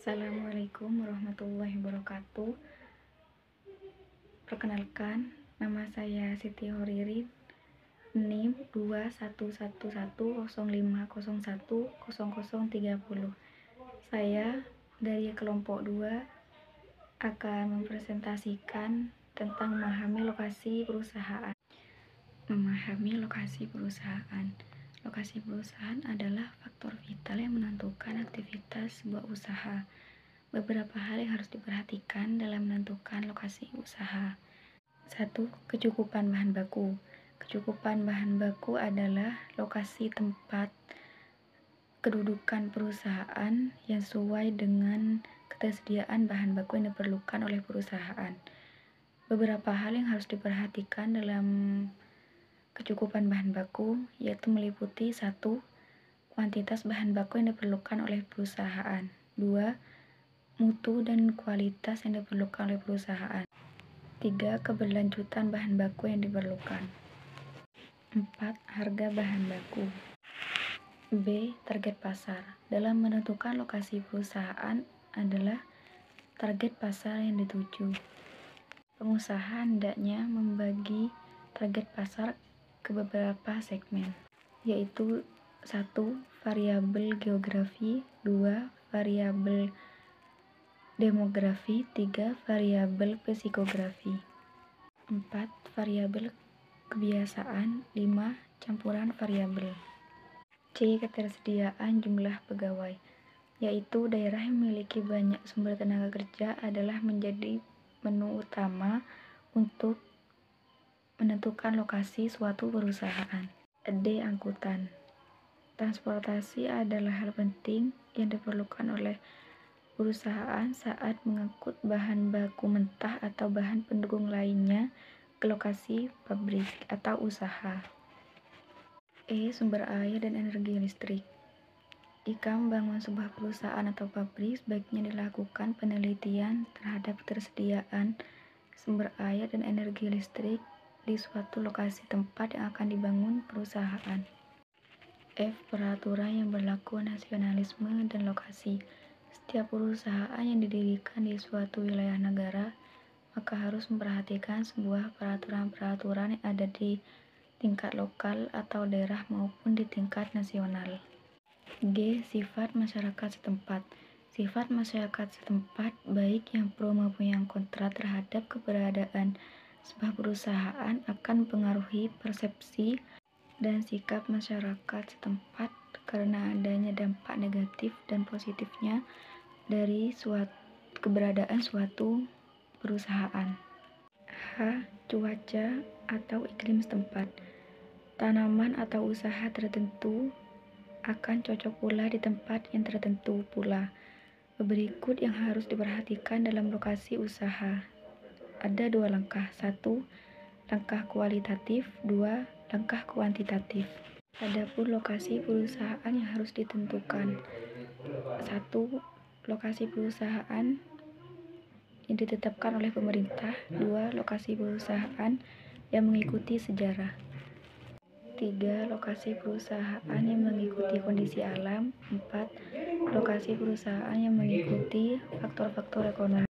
Assalamualaikum warahmatullahi wabarakatuh. Perkenalkan, nama saya Siti Horirin, NIM 211105010030. Saya dari kelompok 2 akan mempresentasikan tentang memahami lokasi perusahaan. Lokasi perusahaan adalah faktor vital yang menentukan aktivitas sebuah usaha. Beberapa hal yang harus diperhatikan dalam menentukan lokasi usaha. 1. Kecukupan bahan baku. Kecukupan bahan baku adalah lokasi tempat kedudukan perusahaan yang sesuai dengan ketersediaan bahan baku yang diperlukan oleh perusahaan. Beberapa hal yang harus diperhatikan dalam kecukupan bahan baku yaitu meliputi 1. Kuantitas bahan baku yang diperlukan oleh perusahaan. 2. Mutu dan kualitas yang diperlukan oleh perusahaan. 3. Keberlanjutan bahan baku yang diperlukan. 4. Harga bahan baku. B. Target pasar. Dalam menentukan lokasi perusahaan adalah target pasar yang dituju. Pengusaha hendaknya membagi target pasar ke beberapa segmen, yaitu 1. Variabel geografi, 2. Variabel demografi, 3. Variabel psikografi, 4. Variabel kebiasaan, 5. Campuran variabel. C. Ketersediaan jumlah pegawai, yaitu daerah yang memiliki banyak sumber tenaga kerja adalah menjadi menu utama untuk menentukan lokasi suatu perusahaan. D. Angkutan. Transportasi adalah hal penting yang diperlukan oleh perusahaan saat mengangkut bahan baku mentah atau bahan pendukung lainnya ke lokasi pabrik atau usaha. E. Sumber air dan energi listrik. Jika membangun sebuah perusahaan atau pabrik, sebaiknya dilakukan penelitian terhadap ketersediaan sumber air dan energi listrik di suatu lokasi tempat yang akan dibangun perusahaan. F. Peraturan yang berlaku, nasionalisme dan lokasi. Setiap perusahaan yang didirikan di suatu wilayah negara maka harus memperhatikan sebuah peraturan-peraturan yang ada di tingkat lokal atau daerah maupun di tingkat nasional. G. Sifat masyarakat setempat. Sifat masyarakat setempat baik yang pro maupun yang kontra terhadap keberadaan sebuah perusahaan akan mempengaruhi persepsi dan sikap masyarakat setempat karena adanya dampak negatif dan positifnya dari keberadaan suatu perusahaan. H. Cuaca atau iklim setempat. Tanaman atau usaha tertentu akan cocok pula di tempat yang tertentu pula. Berikut yang harus diperhatikan dalam lokasi usaha. Ada 2 langkah. 1. Langkah kualitatif. 2. Langkah kuantitatif. Adapun lokasi perusahaan yang harus ditentukan. 1. Lokasi perusahaan yang ditetapkan oleh pemerintah. 2. Lokasi perusahaan yang mengikuti sejarah. 3. Lokasi perusahaan yang mengikuti kondisi alam. 4. Lokasi perusahaan yang mengikuti faktor-faktor ekonomi.